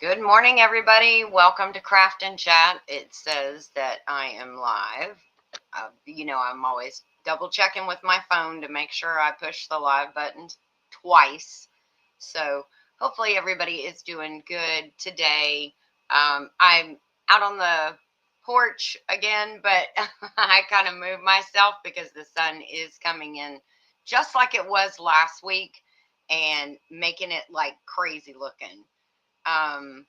Good morning, everybody. Welcome to Craft and Chat. It says that I am live. I'm always double checking with my phone to make sure I push the live button twice. So hopefully everybody is doing good today. I'm out on the porch again, but I kind of moved myself because the sun is coming in just like it was last week and making it like crazy looking. Um,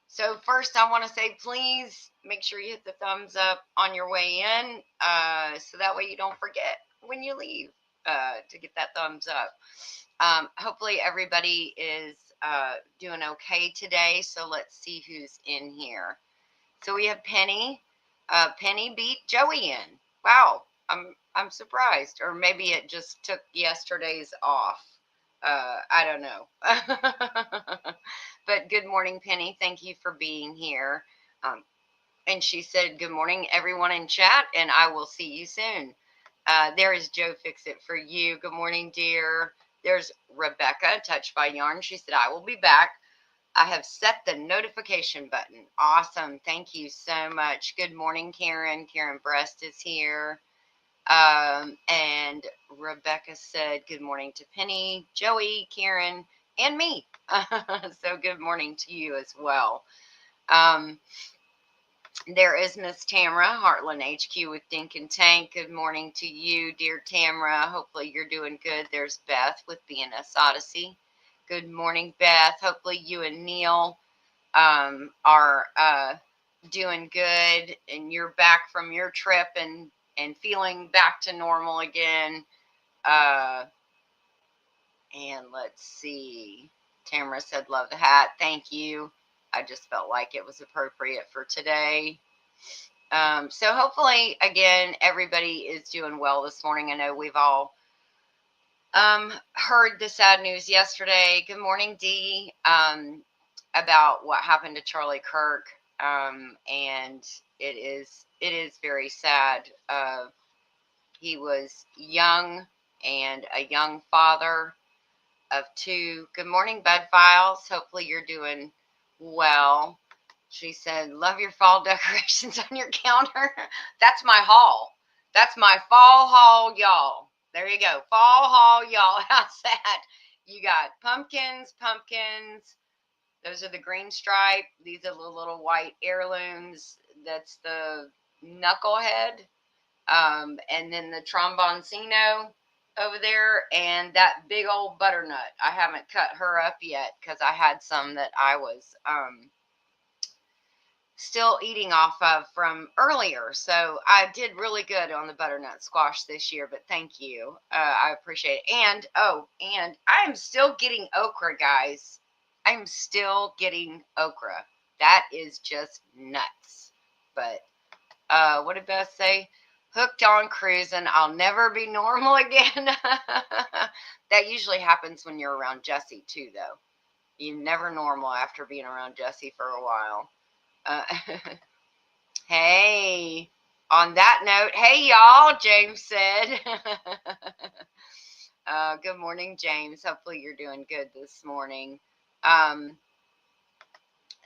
so first, I want to say, please make sure you hit the thumbs up on your way in, so that way you don't forget when you leave to get that thumbs up. Hopefully, everybody is doing okay today. So let's see who's in here. So we have Penny. Penny beat Joey in. Wow, I'm surprised, or maybe it just took yesterday's off. I don't know. But good morning, Penny. Thank you for being here. Um, and she said, "Good morning, everyone in chat, and I will see you soon." There is Joe Fix It for you. Good morning, dear. There's Rebecca, Touched by Yarn. She said, "I will be back. I have set the notification button." Awesome. Thank you so much. Good morning, Karen. Karen Breast is here. And Rebecca said, "Good morning to Penny, Joey, Karen, and me." So good morning to you as well. Um, there is Miss Tamara, Heartland HQ with Dink and Tank. Good morning to you, dear Tamara. Hopefully you're doing good. There's Beth with BNS Odyssey. Good morning, Beth. Hopefully you and Neil are doing good and you're back from your trip and feeling back to normal again. Uh, and let's see. Tamara said, "Love the hat." Thank you. I just felt like it was appropriate for today. So hopefully, again, everybody is doing well this morning. I know we've all heard the sad news yesterday. Good morning, Dee. About what happened to Charlie Kirk. And it is very sad. He was young and a young father of two. Good morning, Bud Files. Hopefully you're doing well. She said, "Love your fall decorations on your counter." That's my haul. That's my fall haul, y'all. There you go. Fall haul, y'all. How's that? You got pumpkins. Those are the green stripe. These are the little white heirlooms. That's the knucklehead. And then the tromboncino over there, and that big old butternut. I haven't cut her up yet because I had some that I was still eating off of from earlier. So I did really good on the butternut squash this year, but thank you. I appreciate it. And I am still getting okra, guys. I'm still getting okra. That is just nuts. But what did Beth say? Hooked on cruising. I'll never be normal again. That usually happens when you're around Jesse too, though. You're never normal after being around Jesse for a while. Uh, hey, on that note, hey y'all, James said. Good morning, James. Hopefully you're doing good this morning.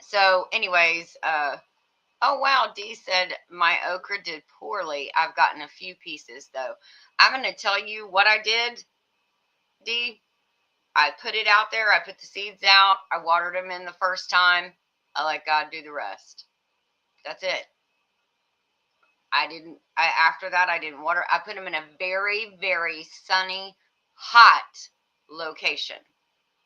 So anyways, oh wow, Dee said my okra did poorly. I've gotten a few pieces though. I'm going to tell you what I did, Dee. I put it out there. I put the seeds out. I watered them in the first time. I let God do the rest. That's it. After that, I didn't water. I put them in a very, very sunny, hot location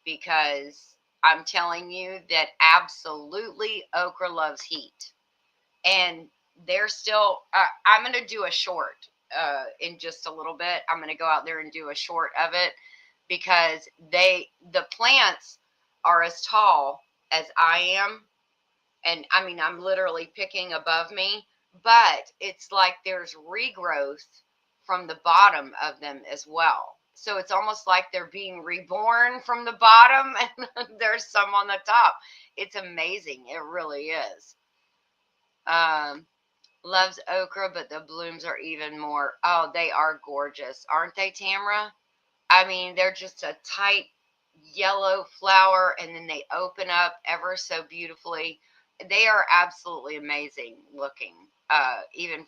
because I'm telling you that absolutely okra loves heat. And they're still, I'm going to do a short in just a little bit. I'm going to go out there and do a short of it because the plants are as tall as I am. And I mean, I'm literally picking above me, but it's like there's regrowth from the bottom of them as well. So it's almost like they're being reborn from the bottom and there's some on the top. It's amazing. It really is. Um, Loves okra, but the blooms are even more. Oh, they are gorgeous, aren't they, Tamara? I mean, they're just a tight. yellow flower, and then they open up ever so beautifully. They are absolutely amazing looking. Even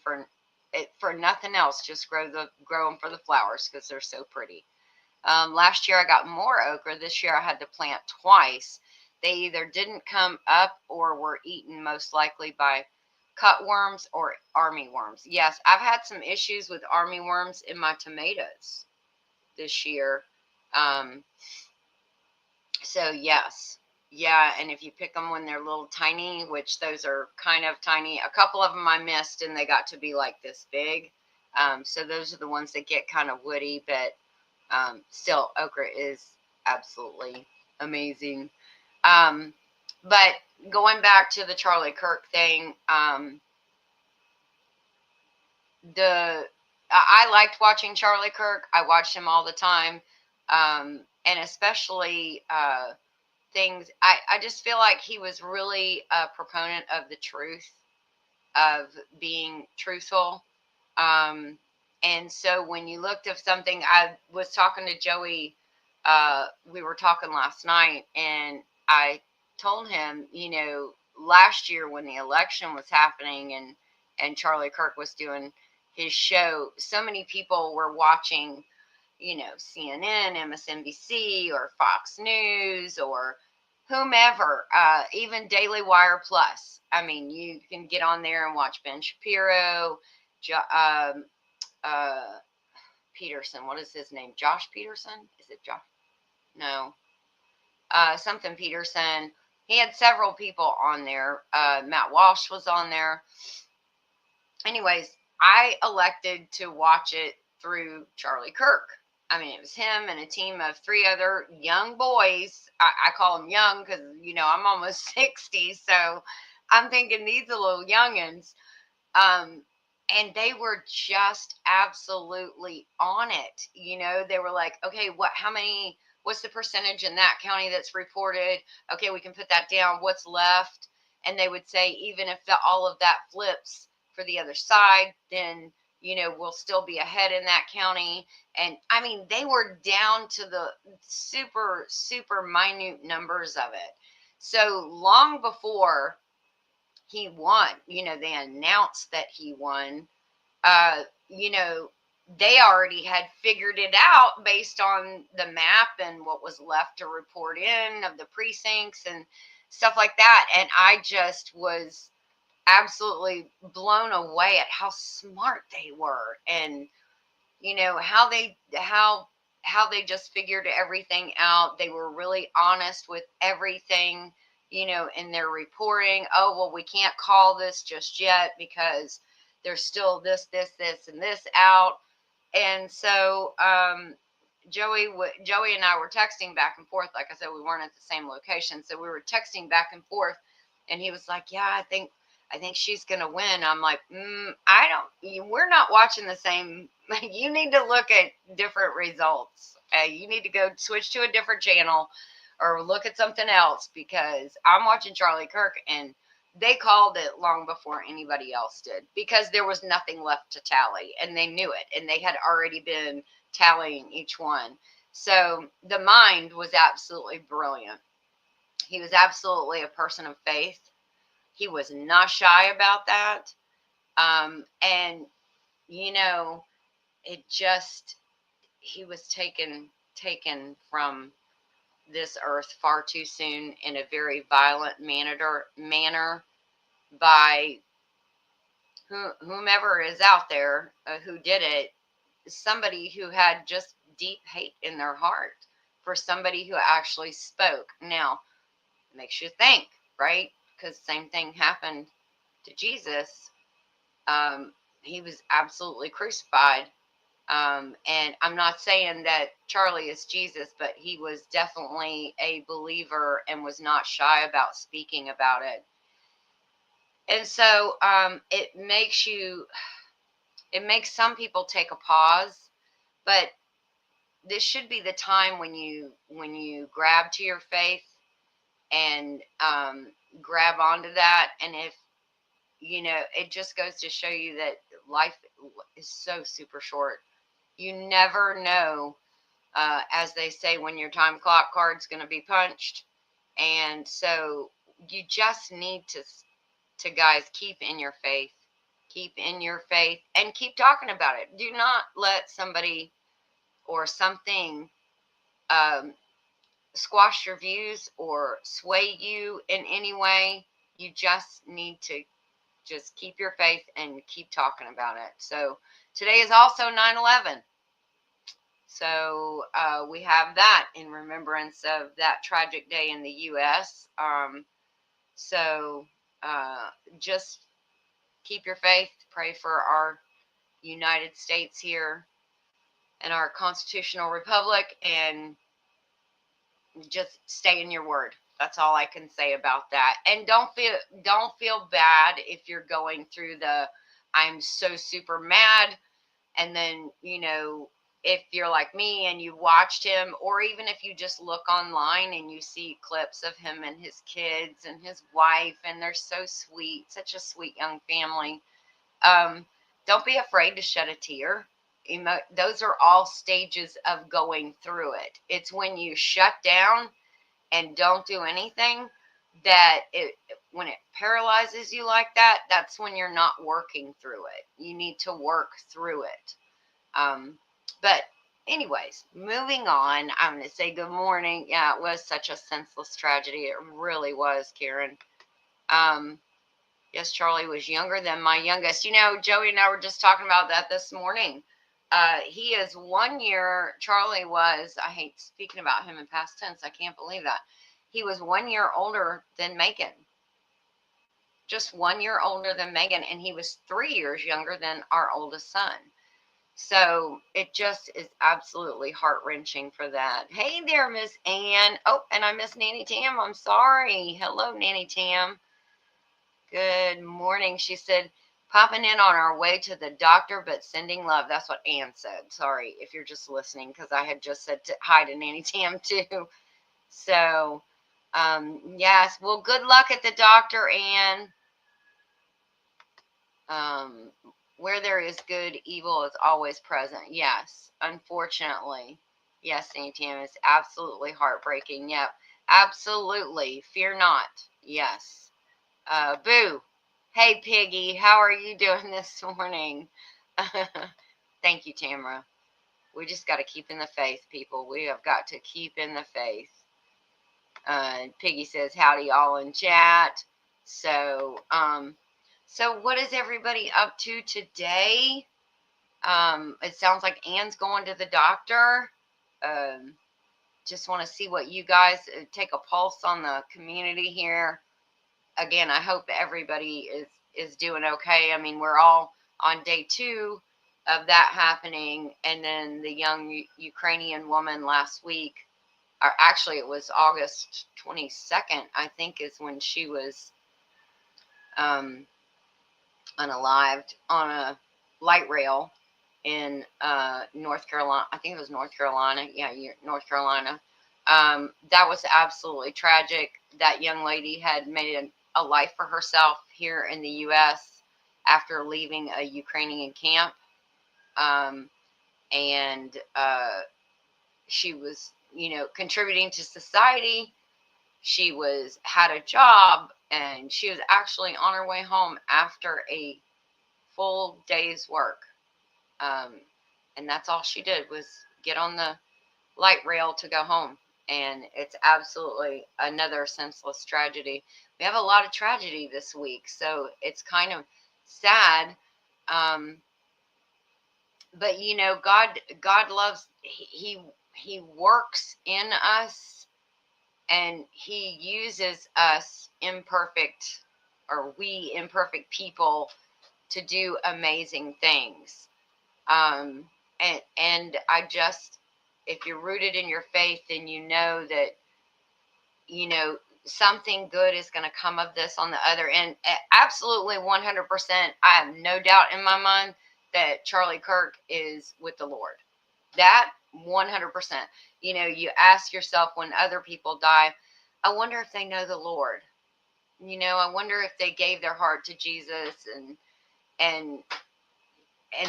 for nothing else, just grow them for the flowers because they're so pretty. Last year I got more okra. This year I had to plant twice. They either didn't come up or were eaten most likely by cutworms or army worms. Yes, I've had some issues with army worms in my tomatoes this year. Um, so yes, yeah, and if you pick them when they're little tiny, which those are kind of tiny, a couple of them I missed and they got to be like this big. So those are the ones that get kind of woody, but still, okra is absolutely amazing. Um, but going back to the Charlie Kirk thing, the I liked watching Charlie Kirk. I watched him all the time, and especially things. I just feel like he was really a proponent of the truth, of being truthful. Um, and so when you looked at something, I was talking to Joey. We were talking last night, and I told him, last year when the election was happening and Charlie Kirk was doing his show, so many people were watching, CNN, MSNBC, or Fox News, or whomever, even Daily Wire Plus. I mean, you can get on there and watch Ben Shapiro, um, uh, Peterson. What is his name? Josh Peterson? Is it Josh? No. Something Peterson. He had several people on there. Matt Walsh was on there. Anyways, I elected to watch it through Charlie Kirk. I mean, it was him and a team of 3 other young boys. I call them young because, I'm almost 60. So I'm thinking these are little youngins. Um, and they were just absolutely on it. They were like, okay, what's the percentage in that county that's reported? Okay, we can put that down. What's left? And they would say, even if all of that flips for the other side, then, we'll still be ahead in that county. And I mean, they were down to the super, super minute numbers of it. So long before he won, they announced that he won, uh, you know, they already had figured it out based on the map and what was left to report in of the precincts and stuff like that. And I just was absolutely blown away at how smart they were, and how they just figured everything out. They were really honest with everything, in their reporting. Oh, well, we can't call this just yet because there's still this and this out. And so Joey and I were texting back and forth. Like I said, we weren't at the same location, so we were texting back and forth. And he was like, "Yeah, I think she's gonna win." I'm like, I don't. We're not watching the same. You need to look at different results. You need to go switch to a different channel, or look at something else, because I'm watching Charlie Kirk, and they called it long before anybody else did, because there was nothing left to tally, and they knew it, and they had already been tallying each one. So the mind was absolutely brilliant. He was absolutely a person of faith. He was not shy about that. And it just, he was taken from this earth far too soon in a very violent manner by whomever is out there, who did it. Somebody who had just deep hate in their heart for somebody who actually spoke. Now, it makes you think, right? Because same thing happened to Jesus. He was absolutely crucified. And I'm not saying that Charlie is Jesus, but he was definitely a believer and was not shy about speaking about it. And so it makes some people take a pause, but this should be the time when you grab to your faith and grab onto that. And if it just goes to show you that life is so super short. You never know as they say, when your time clock card's going to be punched. And so you just need to guys, keep in your faith. Keep in your faith and keep talking about it. Do not let somebody or something um, squash your views or sway you in any way. You just need to just keep your faith and keep talking about it. So today is also 9/11. So we have that in remembrance of that tragic day in the U.S. So just keep your faith. Pray for our United States here and our constitutional republic, and just stay in your word. That's all I can say about that. And don't feel bad if you're going through the I'm so super mad, and then if you're like me and you watched him, or even if you just look online and you see clips of him and his kids and his wife, and they're so sweet, such a sweet young family. Don't be afraid to shed a tear. Those are all stages of going through it. It's when you shut down and don't do anything that when it paralyzes you like that, that's when you're not working through it. You need to work through it. But anyways, moving on, I'm going to say good morning. Yeah, it was such a senseless tragedy. It really was, Karen. Yes, Charlie was younger than my youngest. Joey and I were just talking about that this morning. He is 1 year. Charlie was, I hate speaking about him in past tense. I can't believe that. He was 1 year older than Megan. Just 1 year older than Megan. And he was 3 years younger than our oldest son. So it just is absolutely heart-wrenching for that. Hey there, Miss Ann. Oh, and I miss Nanny Tam. I'm sorry. Hello, Nanny Tam. Good morning. She said, popping in on our way to the doctor, but sending love. That's what Ann said. Sorry if you're just listening, because I had just said hi to Nanny Tam too. So, yes. Well, good luck at the doctor, Ann. Where there is good, evil is always present. Yes, unfortunately. Yes, Nanny Tam, is absolutely heartbreaking. Yep, absolutely. Fear not. Yes. Boo. Hey, Piggy, how are you doing this morning? Thank you, Tamara. We just got to keep in the faith, people. We have got to keep in the faith. Piggy says, howdy, all in chat. So what is everybody up to today? It sounds like Ann's going to the doctor. Just want to see what you guys take a pulse on the community here. Again, I hope everybody is doing okay. I mean, we're all on day 2 of that happening, and then the young Ukrainian woman last week, or actually it was August 22nd, I think, is when she was unalived on a light rail in North Carolina. I think it was North Carolina. Yeah, North Carolina. That was absolutely tragic. That young lady had made a life for herself here in the U.S. after leaving a Ukrainian camp. And she was, contributing to society. She had a job, and she was actually on her way home after a full day's work. And that's all she did was get on the light rail to go home. And it's absolutely another senseless tragedy. We have a lot of tragedy this week, so it's kind of sad. But God loves, he works in us, and he uses us imperfect, or we imperfect people, to do amazing things. And I just, if you're rooted in your faith, then you know that, something good is going to come of this on the other end. Absolutely 100%. I have no doubt in my mind that Charlie Kirk is with the Lord. That 100%. You ask yourself when other people die, I wonder if they know the Lord. I wonder if they gave their heart to Jesus, and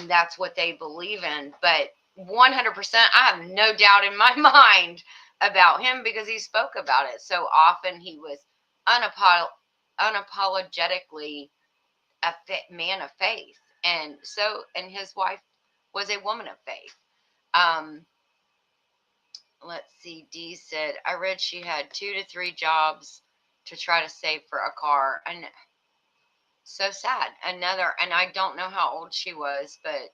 that's what they believe in. But 100%, I have no doubt in my mind about him because he spoke about it so often. He was unapologetically a man of faith, and his wife was a woman of faith. Um, let's see. Dee said, I read she had 2 to 3 jobs to try to save for a car, and so sad. Another, and I don't know how old she was, but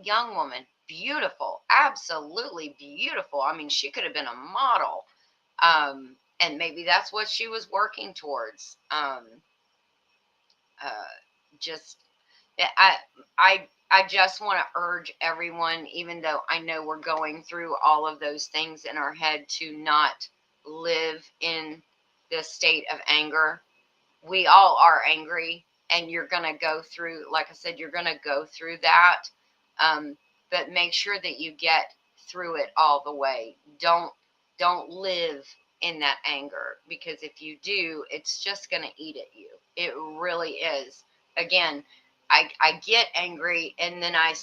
young woman, beautiful, absolutely beautiful. I mean, she could have been a model, and maybe that's what she was working towards. Uh, just, I, I just want to urge everyone, even though I know we're going through all of those things in our head, to not live in this state of anger. We all are angry, and you're going to go through, like I said, you're going to go through that. Um, but make sure that you get through it all the way. Don't live in that anger, because if you do, it's just going to eat at you. It really is. Again, I get angry, and then I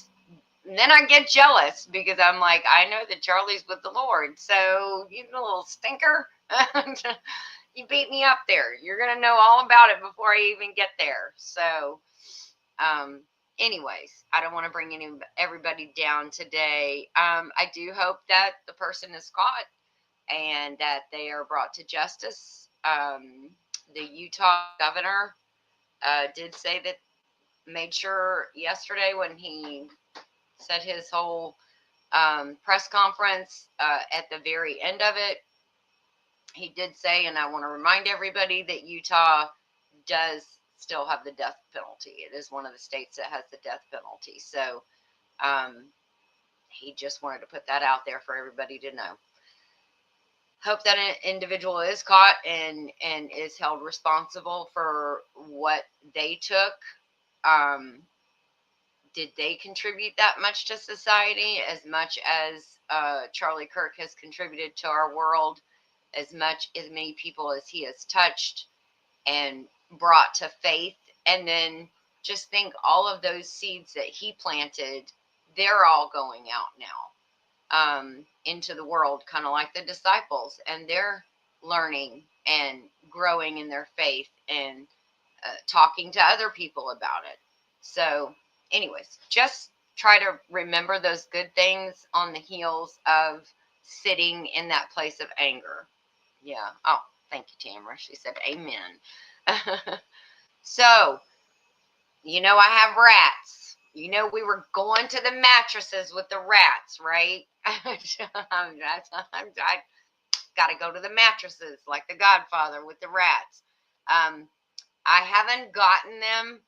get jealous because I'm like, I know that Charlie's with the Lord, so you little stinker. You beat me up there. You're going to know all about it before I even get there. So, um, anyways, I don't want to bring everybody down today. I do hope that the person is caught and that they are brought to justice. The Utah governor did say that, made sure yesterday when he said his whole press conference, at the very end of it, he did say, and I want to remind everybody, that Utah does still have the death penalty. It is one of the states that has the death penalty. So um, he just wanted to put that out there for everybody to know. Hope that an individual is caught and is held responsible for what they took. Did they contribute that much to society, as much as Charlie Kirk has contributed to our world, as many people as he has touched and brought to faith? And then just think, all of those seeds that he planted, they're all going out now, into the world, kind of like the disciples, and they're learning and growing in their faith and talking to other people about it. So anyways, just try to remember those good things on the heels of sitting in that place of anger. Yeah. Oh, thank you, Tamara. She said amen. So, I have rats. We were going to the mattresses with the rats, right? I got to go to the mattresses like the Godfather with the rats. I haven't gotten them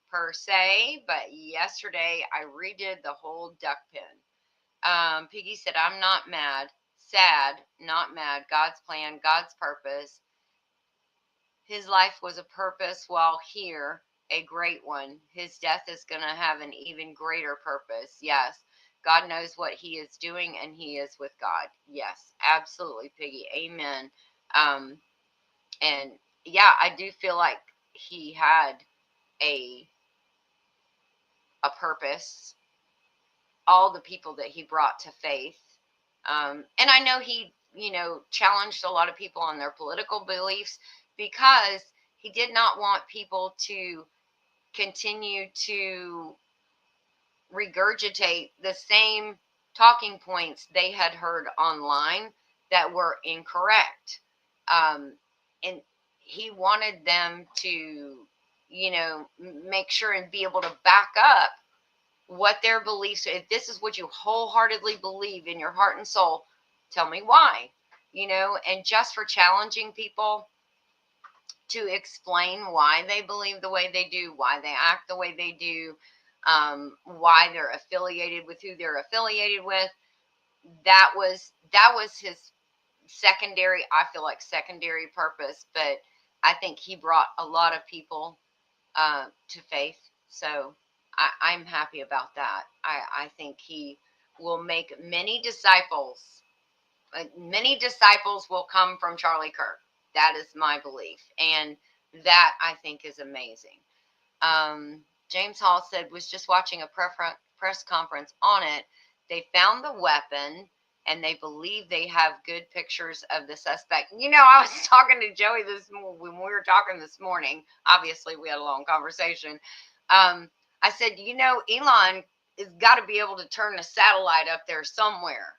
per se, but yesterday I redid the whole duck pen. Piggy said, I'm not mad. Sad, not mad. God's plan, God's purpose. His life was a purpose while here, a great one. His death is going to have an even greater purpose. Yes. God knows what he is doing, and he is with God. Yes, absolutely, Piggy. Amen. And yeah, I do feel like he had a purpose, all the people that he brought to faith. And I know he, challenged a lot of people on their political beliefs, because he did not want people to continue to regurgitate the same talking points they had heard online that were incorrect. And he wanted them to, make sure and be able to back up what their beliefs. If this is what you wholeheartedly believe in your heart and soul, tell me why. And just for challenging people to explain why they believe the way they do, why they act the way they do, why they're affiliated with who they're affiliated with. That was his secondary, I feel like, secondary purpose. But I think he brought a lot of people to faith. So I'm happy about that. I think he will make many disciples. Many disciples will come from Charlie Kirk. That is my belief. And that, I think, is amazing. James Hall said, was just watching a press conference on it. They found the weapon, and they believe they have good pictures of the suspect. I was talking to Joey when we were talking this morning. Obviously, we had a long conversation. I said, Elon has got to be able to turn a satellite up there somewhere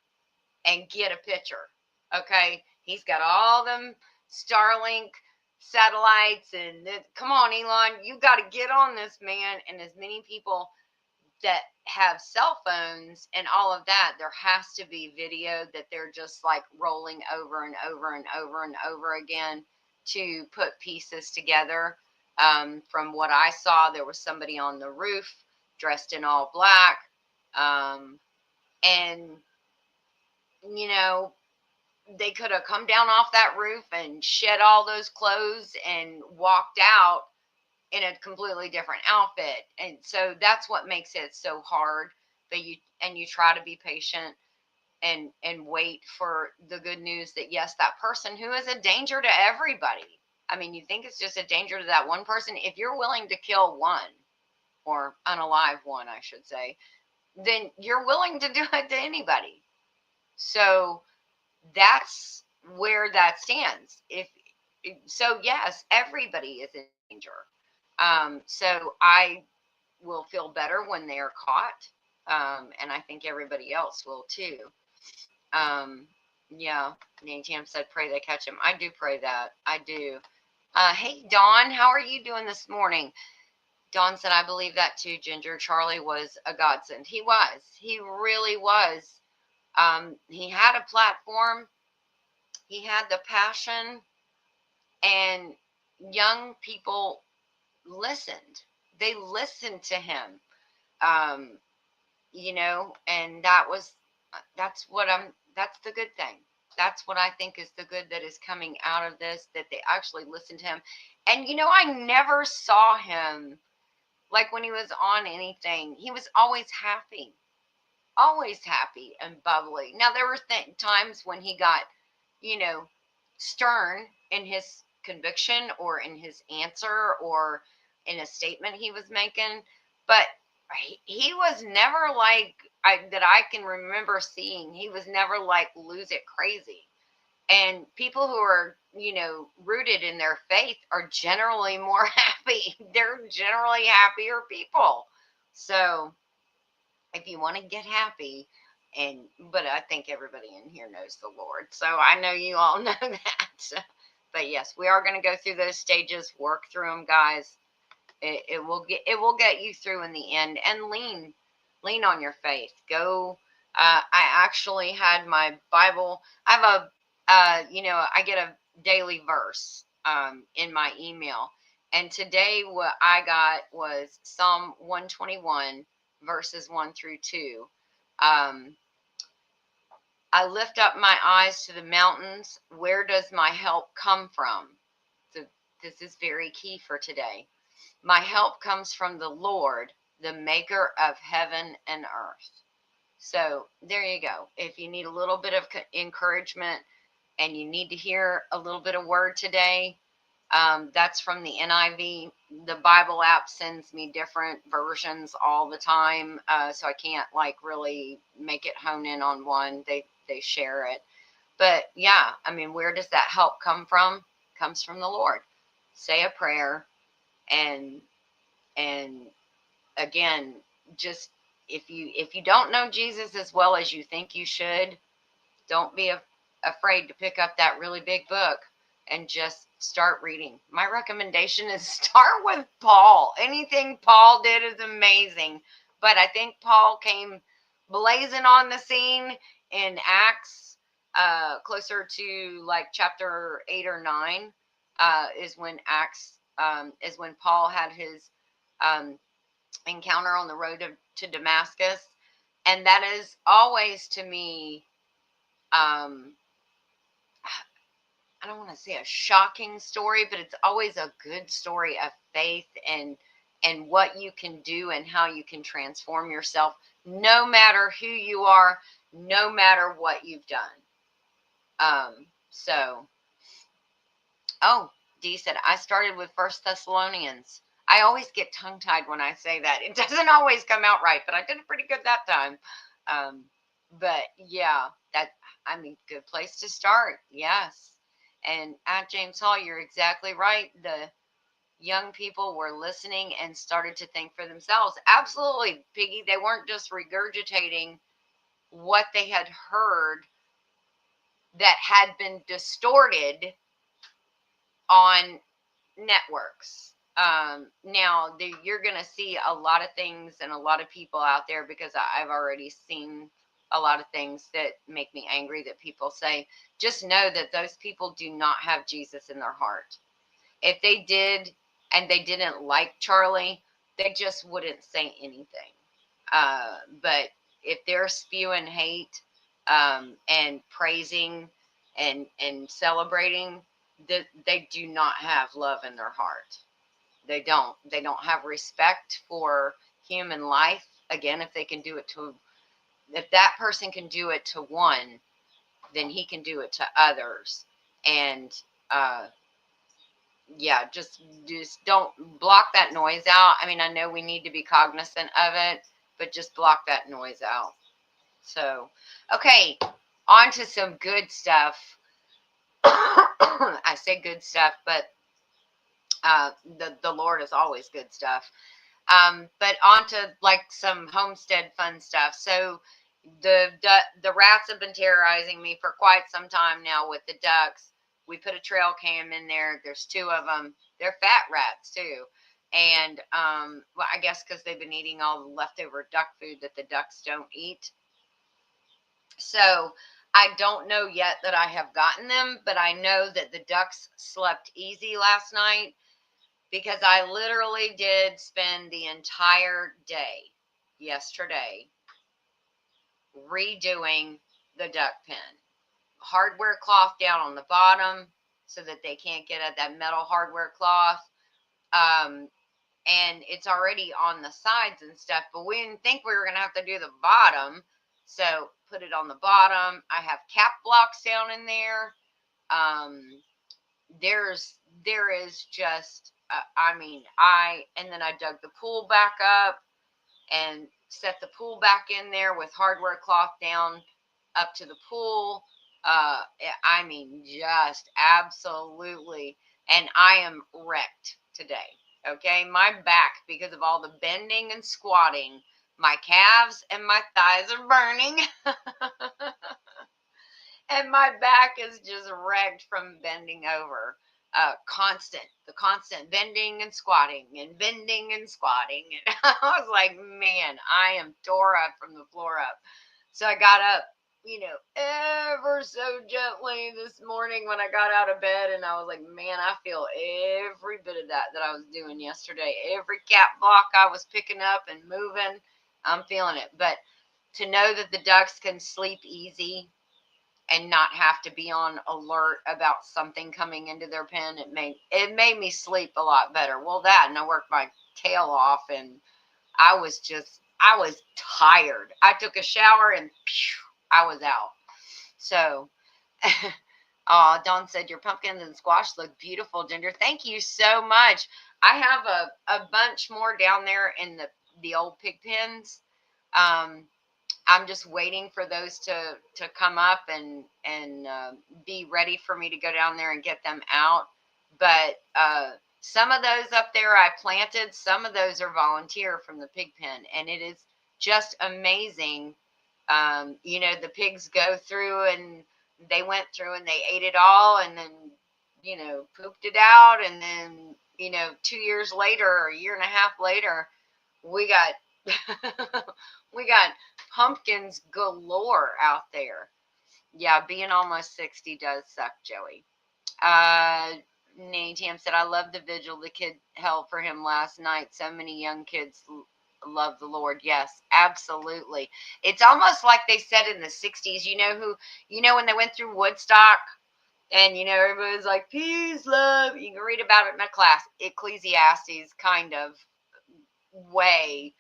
and get a picture. Okay, he's got all them Starlink satellites, and come on, Elon, you got to get on this, man. And as many people that have cell phones and all of that, there has to be video that they're just like rolling over and over and over and over again to put pieces together. From what I saw, there was somebody on the roof dressed in all black. And, they could have come down off that roof and shed all those clothes and walked out in a completely different outfit. And so that's what makes it so hard. But you try to be patient and wait for the good news that yes, that person who is a danger to everybody. I mean, you think it's just a danger to that one person. If you're willing to kill one, or unalive one, I should say, then you're willing to do it to anybody. So that's where that stands. Yes, everybody is in danger. So I will feel better when they are caught. And I think everybody else will too. Yeah, Nancy said, pray they catch him. I do pray that. I do. Hey, Dawn, how are you doing this morning? Dawn said, I believe that too, Ginger. Charlie was a godsend. He was. He really was. He had a platform. He had the passion, and young people listened. They listened to him. And that's the good thing. That's what I think is the good that is coming out of this, that they actually listened to him. And, I never saw him, like when he was on anything, he was always happy and bubbly. Now, there were times when he got, stern in his conviction or in his answer or in a statement he was making, but he was never like that I can remember seeing. He was never like lose it crazy. And people who are, rooted in their faith are generally more happy. They're generally happier people. So if you want to get happy, but I think everybody in here knows the Lord. So I know you all know that. But yes, we are going to go through those stages, work through them, guys. It will get you through in the end. And lean on your faith. Go. I actually had my Bible. I have I get a daily verse in my email. And today what I got was Psalm 121, verses 1 through 2. I lift up my eyes to the mountains. Where does my help come from? So this is very key for today. My help comes from the Lord, the maker of heaven and earth. So there you go. If you need a little bit of encouragement and you need to hear a little bit of word today, that's from the NIV. The Bible app sends me different versions all the time, so I can't really make it hone in on one. They share it. But yeah, I mean, where does that help come from? It comes from the Lord. Say a prayer, and again, just if you don't know Jesus as well as you think you should, don't be afraid to pick up that really big book and just start reading. My recommendation is start with Paul. Anything Paul did is amazing. But I think Paul came blazing on the scene in Acts, closer to chapter 8 or 9, is when Paul had his encounter on the road to Damascus. And that is always, to me, I don't want to say a shocking story, but it's always a good story of faith and what you can do and how you can transform yourself, no matter who you are, no matter what you've done. Dee said, I started with 1 Thessalonians. I always get tongue-tied when I say that. It doesn't always come out right, but I did it pretty good that time. But yeah, good place to start. Yes. And at James Hall, you're exactly right. The young people were listening and started to think for themselves. Absolutely, Piggy. They weren't just regurgitating what they had heard that had been distorted on networks. Now, you're going to see a lot of things and a lot of people out there, because I've already seen a lot of things that make me angry that people say. Just know that those people do not have Jesus in their heart. If they did and they didn't like Charlie, they just wouldn't say anything. But if they're spewing hate, and praising and celebrating, that they do not have love in their heart. They don't. They don't have respect for human life. Again, if that person can do it to one, then he can do it to others. And uh, yeah, just don't block that noise out. I mean, I know we need to be cognizant of it, but just block that noise out. So, okay, on to some good stuff. I say good stuff, but the Lord is always good stuff. But on to like some homestead fun stuff. So the rats have been terrorizing me for quite some time now with the ducks. We put a trail cam in there. There's two of them. They're fat rats too. And well, I guess because they've been eating all the leftover duck food that the ducks don't eat. So I don't know yet that I have gotten them, but I know that the ducks slept easy last night, because I literally did spend the entire day yesterday redoing the duck pen. Hardware cloth down on the bottom so that they can't get at that metal hardware cloth. Um, and it's already on the sides and stuff, but we didn't think we were going to have to do the bottom. So put it on the bottom. I have cap blocks down in there. Um, there is just, and then I dug the pool back up and set the pool back in there with hardware cloth down up to the pool. Just absolutely. And I am wrecked today. Okay. My back, because of all the bending and squatting, my calves and my thighs are burning. And my back is just wrecked from bending over. The constant bending and squatting and bending and squatting. And I was like, man, I am tore up from the floor up. So I got up, ever so gently this morning when I got out of bed, and I was like, man, I feel every bit of that I was doing yesterday. Every cap block I was picking up and moving, I'm feeling it. But to know that the ducks can sleep easy and not have to be on alert about something coming into their pen, it made me sleep a lot better. Well, that, and I worked my tail off, and I was tired. I took a shower and I was out. So, Dawn said your pumpkins and squash look beautiful, Ginger. Thank you so much. I have a bunch more down there in the old pig pens. I'm just waiting for those to come up and be ready for me to go down there and get them out. But some of those up there I planted. Some of those are volunteer from the pig pen, and it is just amazing. The pigs go through, and they went through and they ate it all, and then pooped it out, and then 2 years later, or a year and a half later, we got we got pumpkins galore out there. Yeah, being almost 60 does suck, Joey. Nanny Tam said, I love the vigil the kid held for him last night. So many young kids love the Lord. Yes, absolutely. It's almost like they said in the 60s, when they went through Woodstock, and everybody's like, peace, love. You can read about it in a class, Ecclesiastes kind of way.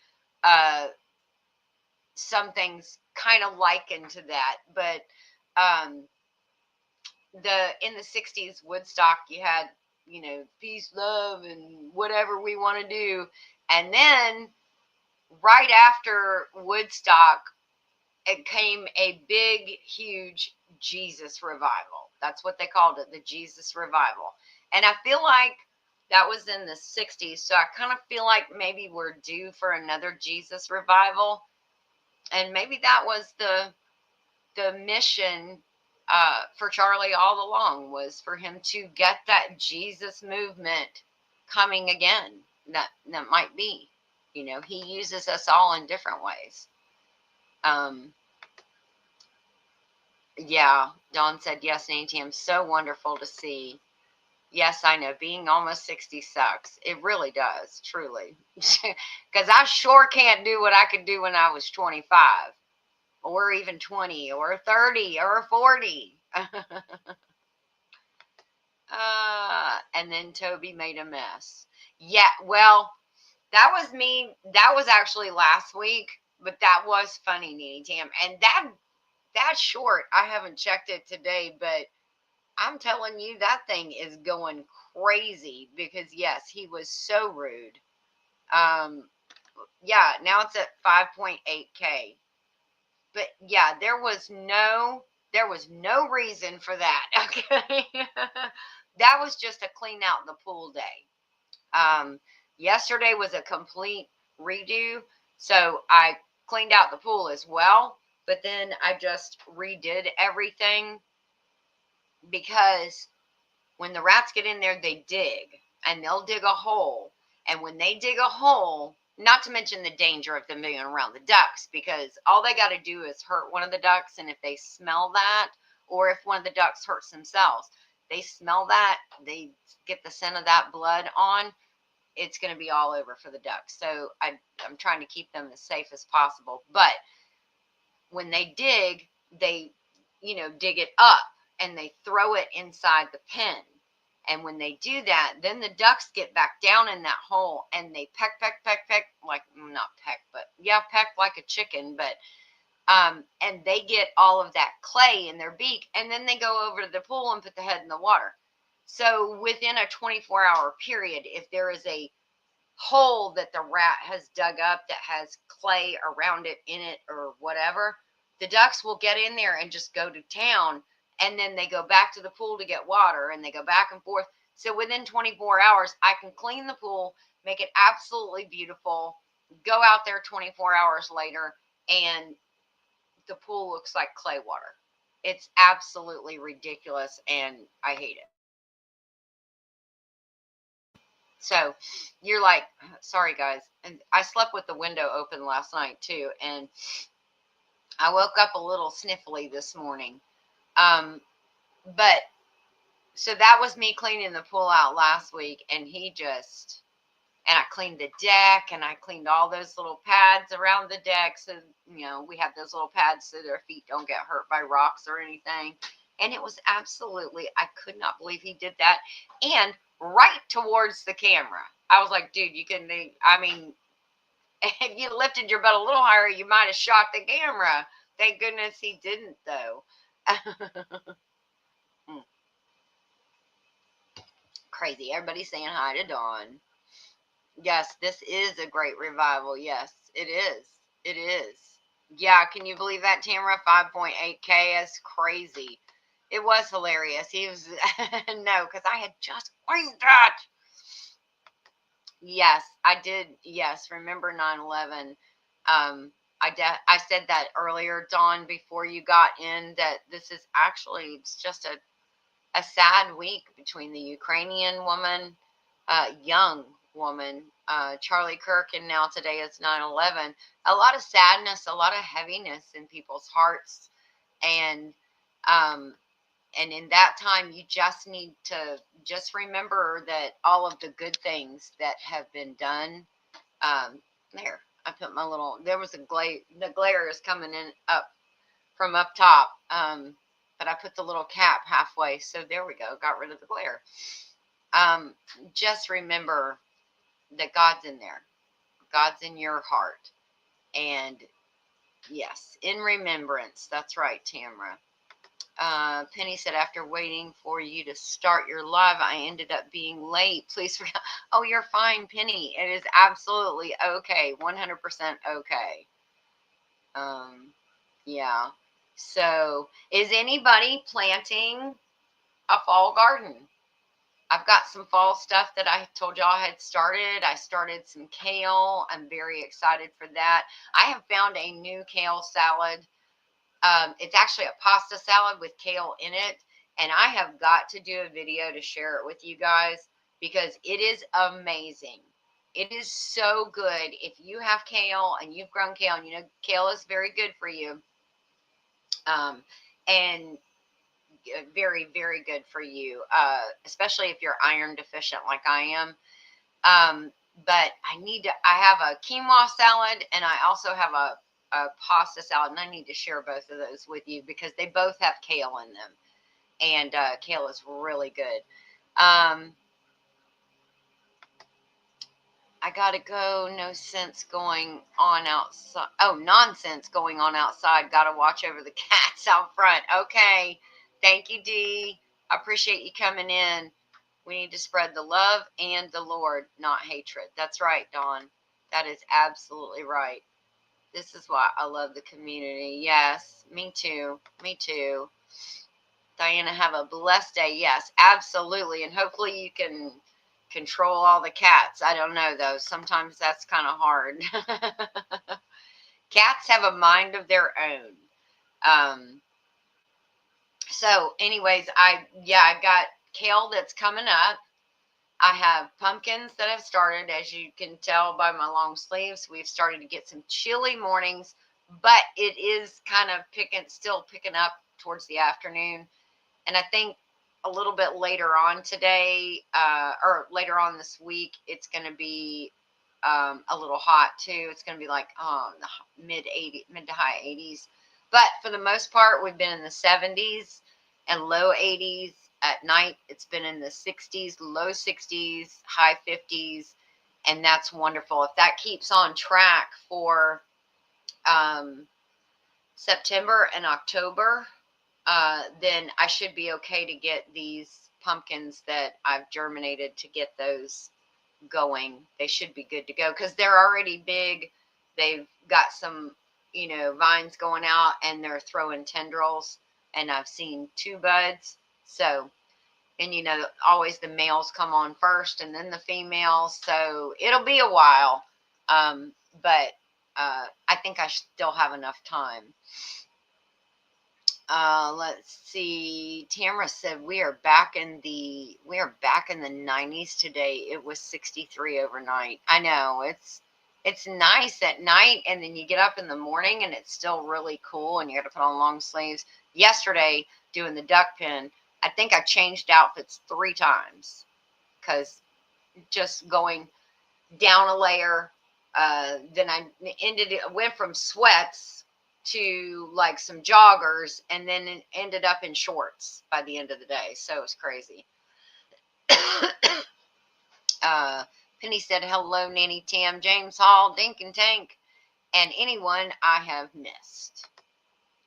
Something's kind of likened to that, but in the 60s Woodstock, you had peace, love, and whatever we want to do. And then right after Woodstock, it came a big, huge Jesus revival. That's what they called it, the Jesus revival. And I feel like that was in the 60s. So I kind of feel like maybe we're due for another Jesus revival. And maybe that was the mission for Charlie all along, was for him to get that Jesus movement coming again. That might be. You know, he uses us all in different ways. Yeah, Dawn said, yes, Nancy, I'm so wonderful to see. Yes, I know. Being almost 60 sucks. It really does, truly. Because I sure can't do what I could do when I was 25, or even 20, or 30, or 40. And then Toby made a mess. Yeah, well, that was me. That was actually last week, but that was funny, Nene Tam. And that short, I haven't checked it today, but I'm telling you, that thing is going crazy because, yes, he was so rude. Yeah, now it's at 5.8K. But yeah, there was no reason for that. Okay. That was just a clean out the pool day. Yesterday was a complete redo. So I cleaned out the pool as well, but then I just redid everything because when the rats get in there, they dig, and they'll dig a hole. And when they dig a hole, not to mention the danger of them being around the ducks, because all they got to do is hurt one of the ducks. And if they smell that, or if one of the ducks hurts themselves, they smell that, they get the scent of that blood on, it's going to be all over for the ducks. So I'm trying to keep them as safe as possible. But when they dig, they, dig it up and they throw it inside the pen. And when they do that, then the ducks get back down in that hole and they peck, like, not peck, but yeah, peck like a chicken, but, and they get all of that clay in their beak, and then they go over to the pool and put the head in the water. So within a 24-hour period, if there is a hole that the rat has dug up that has clay around it, in it, or whatever, the ducks will get in there and just go to town, and then they go back to the pool to get water, and they go back and forth. So within 24 hours, I can clean the pool, make it absolutely beautiful, go out there 24 hours later, and the pool looks like clay water. It's absolutely ridiculous, and I hate it. So you're like, sorry guys. And I slept with the window open last night too. And I woke up a little sniffly this morning. But so that was me cleaning the pool out last week. And I cleaned the deck, and I cleaned all those little pads around the deck. So, we have those little pads so their feet don't get hurt by rocks or anything. And it was absolutely, I could not believe he did that. And right towards the camera. I was like, dude, if you lifted your butt a little higher, you might have shot the camera. Thank goodness he didn't, though. Crazy. Everybody's saying hi to Dawn. Yes, this is a great revival. Yes, it is. It is. Yeah, can you believe that, Tamara? 5.8K is crazy. It was hilarious. He was, no, because I had just cleaned that. Yes, I did. Yes, remember 9/11. I said that earlier, Dawn, before you got in, that this is actually, it's just a sad week between the Ukrainian woman, young woman, Charlie Kirk, and now today is 9/11. A lot of sadness, a lot of heaviness in people's hearts. And, and in that time, you just need to just remember that all of the good things that have been done. There, I put my little, there was the glare is coming in up from up top. But I put the little cap halfway. So there we go. Got rid of the glare. Just remember that God's in there. God's in your heart. And yes, in remembrance. That's right, Tamara. Penny said, after waiting for you to start your live, I ended up being late. Please forget. Oh, you're fine, Penny. It is absolutely okay. 100% okay. Yeah. So, is anybody planting a fall garden? I've got some fall stuff that I told y'all I had started. I started some kale. I'm very excited for that. I have found a new kale salad. It's actually a pasta salad with kale in it. And I have got to do a video to share it with you guys because it is amazing. It is so good. If you have kale and you've grown kale, and you know kale is very good for you, and very, very good for you, especially if you're iron deficient like I am. But I have a quinoa salad and I also have a pasta salad, and I need to share both of those with you because they both have kale in them, and kale is really good. I gotta go. No sense going on outside. Oh, nonsense going on outside. Gotta watch over the cats out front. Okay. Thank you, Dee. I appreciate you coming in. We need to spread the love and the Lord, not hatred. That's right, Dawn. That is absolutely right. This is why I love the community. Yes, me too. Me too. Diana, have a blessed day. Yes, absolutely. And hopefully you can control all the cats. I don't know, though. Sometimes that's kind of hard. Cats have a mind of their own. So, anyways, I got kale that's coming up. I have pumpkins that have started, as you can tell by my long sleeves. We've started to get some chilly mornings, but it is kind of still picking up towards the afternoon. And I think a little bit later on today, or later on this week, it's going to be a little hot too. It's going to be like the mid to high 80s. But for the most part, we've been in the 70s and low 80s. At night, it's been in the 60s, low 60s, high 50s, and that's wonderful. If that keeps on track for September and October, then I should be okay to get these pumpkins that I've germinated, to get those going. They should be good to go because they're already big. They've got some, vines going out, and they're throwing tendrils, and I've seen 2 buds. So, and always the males come on first and then the females. So it'll be a while. But I think I still have enough time. Let's see. Tamara said we are back in the 90s today. It was 63 overnight. I know it's nice at night, and then you get up in the morning and it's still really cool, and you got to put on long sleeves. Yesterday, doing the duck pen, I think I changed outfits 3 times because just going down a layer. Then I went from sweats to like some joggers, and then it ended up in shorts by the end of the day. So it was crazy. Penny said, hello, Nanny Tam, James Hall, Dink and Tank, and anyone I have missed.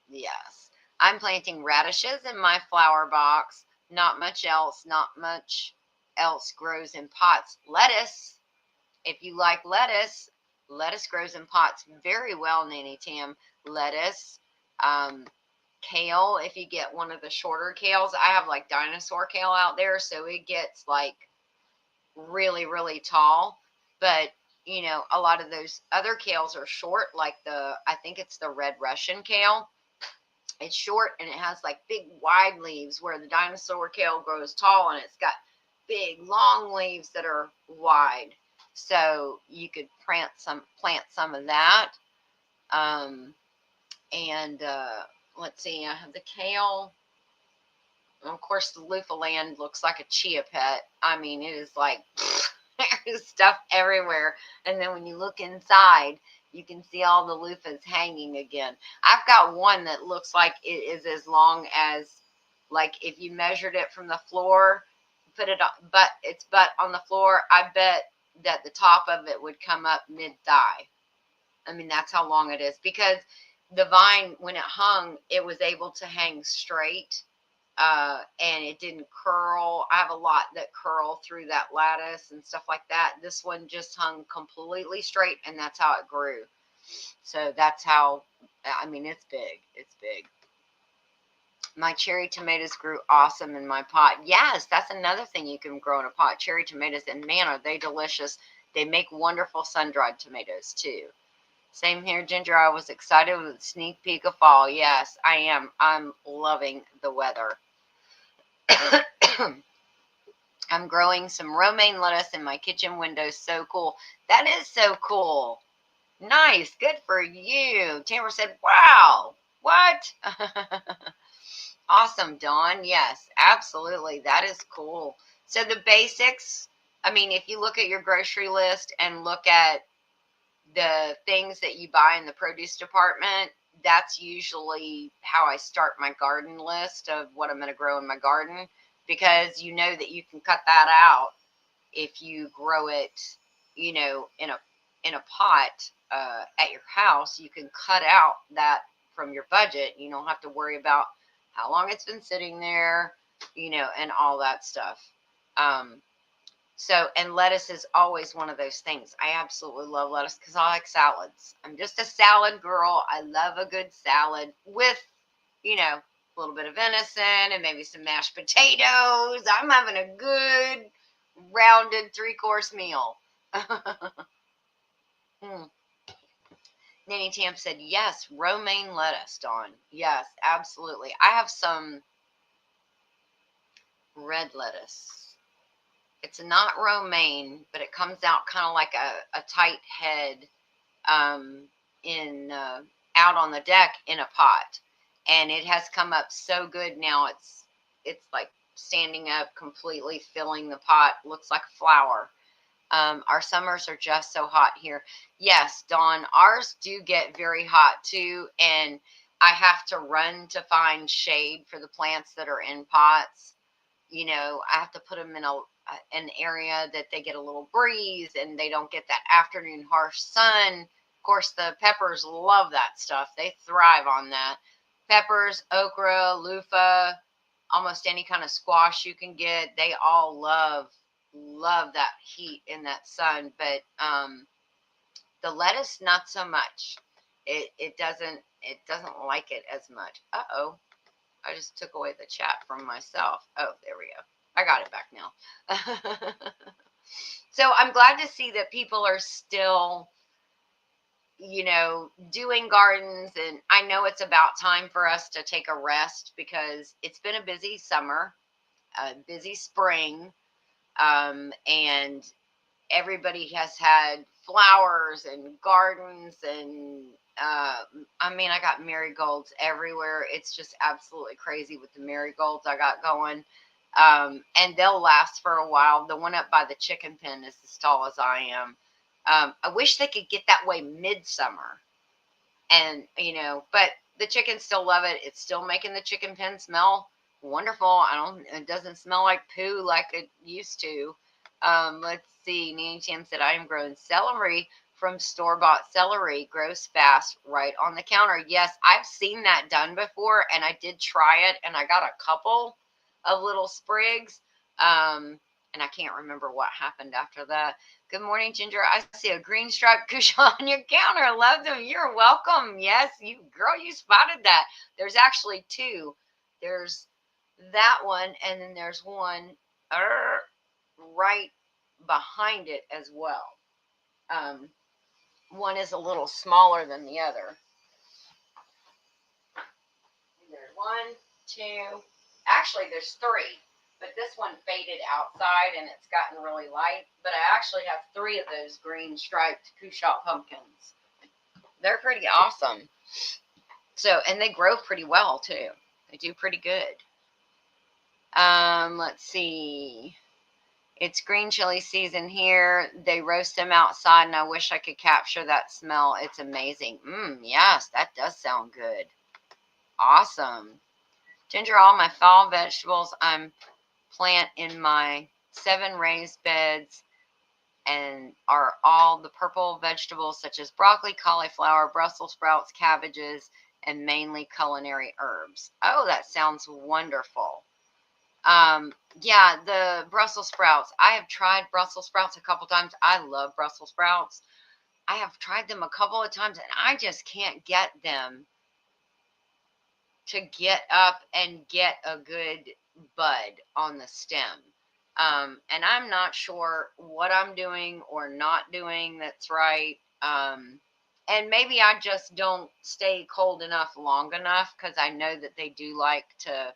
Yes. I'm planting radishes in my flower box. Not much else. Not much else grows in pots. Lettuce. If you like lettuce, lettuce grows in pots very well, Nanny Tam. Lettuce, kale, if you get one of the shorter kales. I have like dinosaur kale out there, so it gets like really, really tall. But, a lot of those other kales are short, like I think it's the red Russian kale. It's short and it has like big wide leaves, where the dinosaur kale grows tall and it's got big long leaves that are wide. So you could plant some of that. And let's see, I have the kale. And of course, the loofah land looks like a chia pet. I mean, it is like there's stuff everywhere. And then when you look inside, you can see all the loofahs hanging again. I've got one that looks like it is as long as, like, if you measured it from the floor, put it on, its butt on the floor, I bet that the top of it would come up mid-thigh. I mean, that's how long it is, because the vine, when it hung, it was able to hang straight, and it didn't curl. I have a lot that curl through that lattice and stuff like that. This one just hung completely straight, and that's how it grew. So that's how I mean, it's big. It's big. My cherry tomatoes grew awesome in my pot. Yes, that's another thing you can grow in a pot. Cherry tomatoes, and man, are they delicious. They make wonderful sun-dried tomatoes too. Same here, Ginger. I was excited with the sneak peek of fall. Yes, I am. I'm loving the weather. I'm growing some romaine lettuce in my kitchen window. So cool. That is so cool. Nice. Good for you. Tamara said, wow. What? Awesome, Dawn. Yes, absolutely. That is cool. So the basics, I mean, if you look at your grocery list and look at the things that you buy in the produce department, that's usually how I start my garden list of what I'm going to grow in my garden, because you know that you can cut that out if you grow it, in a pot at your house. You can cut out that from your budget. You don't have to worry about how long it's been sitting there, and all that stuff. Um, and lettuce is always one of those things. I absolutely love lettuce because I like salads. I'm just a salad girl. I love a good salad with, a little bit of venison and maybe some mashed potatoes. I'm having a good rounded 3-course meal. Hmm. Nanny Tam said, yes, romaine lettuce, Dawn. Yes, absolutely. I have some red lettuce. It's not romaine, but it comes out kind of like a tight head um, in out on the deck in a pot. And it has come up so good now. It's like standing up completely, filling the pot. Looks like a flower. Our summers are just so hot here. Yes, Dawn, ours do get very hot too, and I have to run to find shade for the plants that are in pots. I have to put them in an area that they get a little breeze and they don't get that afternoon harsh sun. Of course, the peppers love that stuff. They thrive on that. Peppers, okra, loofah, almost any kind of squash you can get. They all love that heat in that sun. But the lettuce, not so much. It doesn't like it as much. Uh-oh. I just took away the chat from myself. Oh, there we go. I got it back now. So I'm glad to see that people are still, doing gardens. And I know it's about time for us to take a rest because it's been a busy summer, a busy spring, and everybody has had flowers and gardens and I mean, I got marigolds everywhere. It's just absolutely crazy with the marigolds I got going. And they'll last for a while. The one up by the chicken pen is as tall as I am. I wish they could get that way midsummer. And, but the chickens still love it. It's still making the chicken pen smell wonderful. It doesn't smell like poo like it used to. Let's see. Nanny Tam said, I am growing celery from store-bought celery. Grows fast right on the counter. Yes, I've seen that done before, and I did try it, and I got a couple of little sprigs. And I can't remember what happened after that. Good morning, Ginger. I see a green striped cushion on your counter. Love them. You're welcome. Yes, you spotted that. There's actually two. There's that one, and then there's one right behind it as well. One is a little smaller than the other. There's one, two. Actually, there's three. But this one faded outside and it's gotten really light. But I actually have 3 of those green striped Couchot pumpkins. They're pretty awesome. So, and they grow pretty well too. They do pretty good. Let's see. It's green chili season here. They roast them outside and I wish I could capture that smell. It's amazing. Yes, that does sound good. Awesome. Ginger, all my fall vegetables I'm plant in my 7 raised beds and are all the purple vegetables such as broccoli, cauliflower, Brussels sprouts, cabbages, and mainly culinary herbs. Oh, that sounds wonderful. Yeah, the Brussels sprouts. I have tried Brussels sprouts a couple times. I love Brussels sprouts. I have tried them a couple of times and I just can't get them to get up and get a good bud on the stem. And I'm not sure what I'm doing or not doing that's right. And maybe I just don't stay cold enough long enough, because I know that they do like to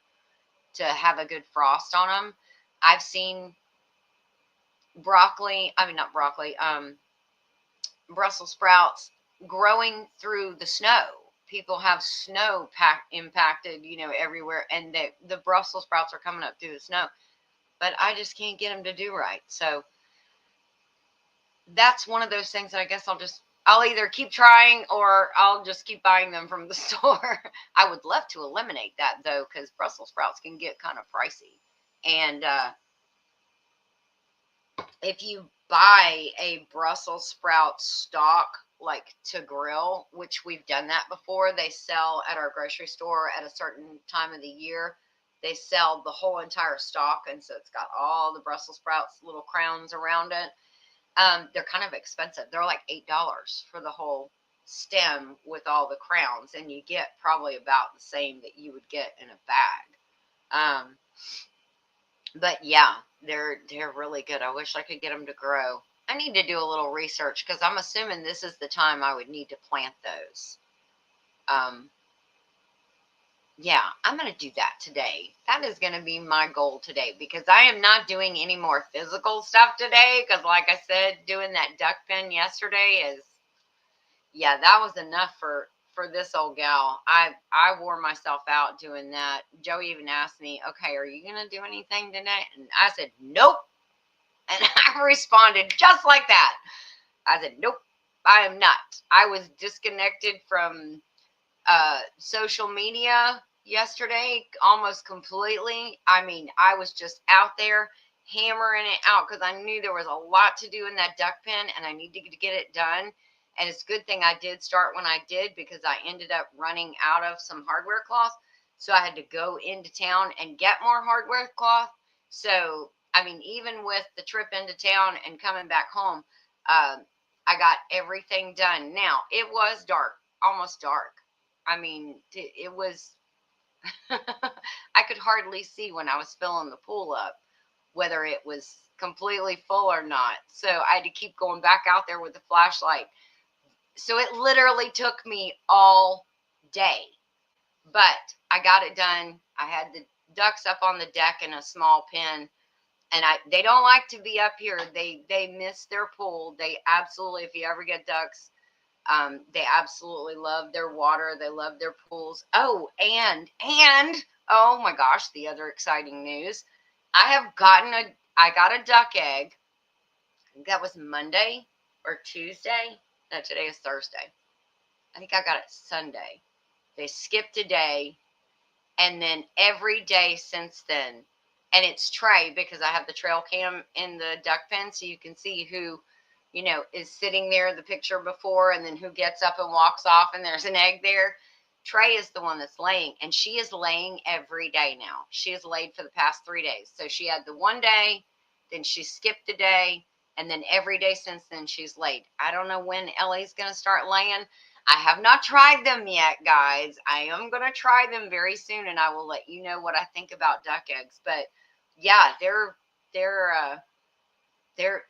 have a good frost on them. I've seen not broccoli, Brussels sprouts growing through the snow. People have snow impacted, everywhere, and the Brussels sprouts are coming up through the snow. But I just can't get them to do right. So that's one of those things that I guess I'll either keep trying or I'll just keep buying them from the store. I would love to eliminate that though, because Brussels sprouts can get kind of pricey. And if you buy a Brussels sprout stock, like to grill, which we've done that before, they sell at our grocery store at a certain time of the year. They sell the whole entire stalk, and so it's got all the Brussels sprouts, little crowns around it. They're kind of expensive. They're like $8 for the whole stem with all the crowns, and you get probably about the same that you would get in a bag. But yeah, they're really good. I wish I could get them to grow. I need to do a little research, because I'm assuming this is the time I would need to plant those. Yeah, I'm going to do that today. That is going to be my goal today, because I am not doing any more physical stuff today, because like I said, doing that duck pen yesterday yeah, that was enough for this old gal. I wore myself out doing that. Joey even asked me, okay, are you going to do anything today? And I said, nope. And I responded just like that. I said, nope, I am not. I was disconnected from social media yesterday almost completely. I mean, I was just out there hammering it out, because I knew there was a lot to do in that duck pen and I needed to get it done. And it's a good thing I did start when I did, because I ended up running out of some hardware cloth. So I had to go into town and get more hardware cloth. So, I mean, even with the trip into town and coming back home, I got everything done. Now, it was dark, almost dark. I mean, it was, I could hardly see when I was filling the pool up, whether it was completely full or not. So I had to keep going back out there with the flashlight. So it literally took me all day, but I got it done. I had the ducks up on the deck in a small pen, and they don't like to be up here. They miss their pool. They absolutely, if you ever get ducks, they absolutely love their water. They love their pools. Oh, and oh my gosh, the other exciting news. I got a duck egg. That was Monday or Tuesday. No, today is Thursday. I think I got it Sunday. They skipped a day, and then every day since then. And it's Trey, because I have the trail cam in the duck pen, so you can see who, is sitting there, the picture before, and then who gets up and walks off, and there's an egg there. Trey is the one that's laying, and she is laying every day now. She has laid for the past 3 days. So she had the one day, then she skipped a day, and then every day since then she's laid. I don't know when Ellie's going to start laying. I have not tried them yet, guys. I am going to try them very soon, and I will let you know what I think about duck eggs. But yeah,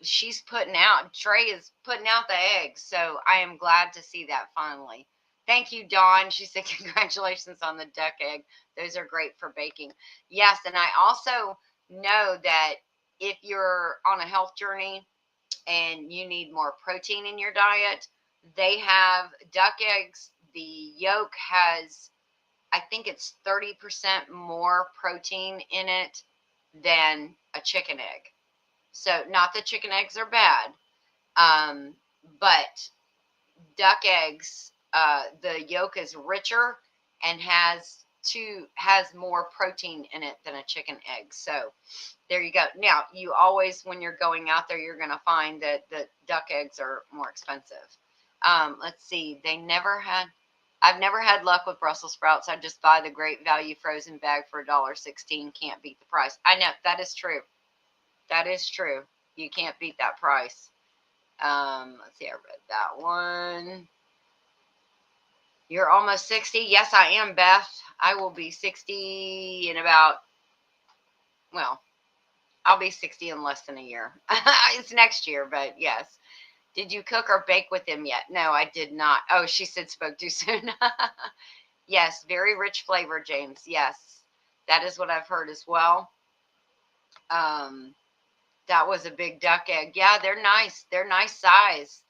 she's putting out, Trey is putting out the eggs. So I am glad to see that finally. Thank you, Dawn. She said, congratulations on the duck egg. Those are great for baking. Yes, and I also know that if you're on a health journey and you need more protein in your diet, they have duck eggs. The yolk has, I think it's 30% more protein in it than a chicken egg. So, not that chicken eggs are bad, but duck eggs, the yolk is richer and has more protein in it than a chicken egg. So there you go. Now, you always, when you're going out there, you're going to find that the duck eggs are more expensive. Let's see. I've never had luck with Brussels sprouts. I just buy the Great Value frozen bag for $1.16. Can't beat the price. I know, that is true. That is true. You can't beat that price. Let's see, I read that one. You're almost 60. Yes, I am, Beth. I will be 60 in about, well, I'll be 60 in less than a year. It's next year, but yes. Did you cook or bake with him yet? No, I did not. Oh, she said spoke too soon. Yes, very rich flavor, James. Yes, that is what I've heard as well. That was a big duck egg. Yeah, they're nice. They're nice size.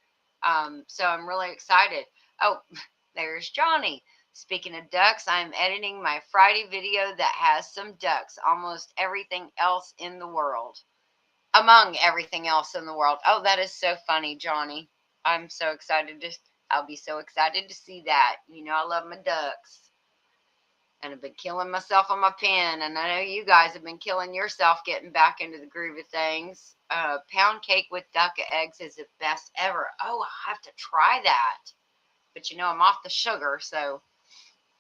So I'm really excited. Oh, there's Johnny. Speaking of ducks, I'm editing my Friday video that has some ducks. Almost everything else in the world. Among everything else in the world. Oh, that is so funny, Johnny. I'm so excited to, I'll be so excited to see that. You know, I love my ducks. And I've been killing myself on my pen. And I know you guys have been killing yourself getting back into the groove of things. Pound cake with duck eggs is the best ever. Oh, I have to try that. But you know, I'm off the sugar, so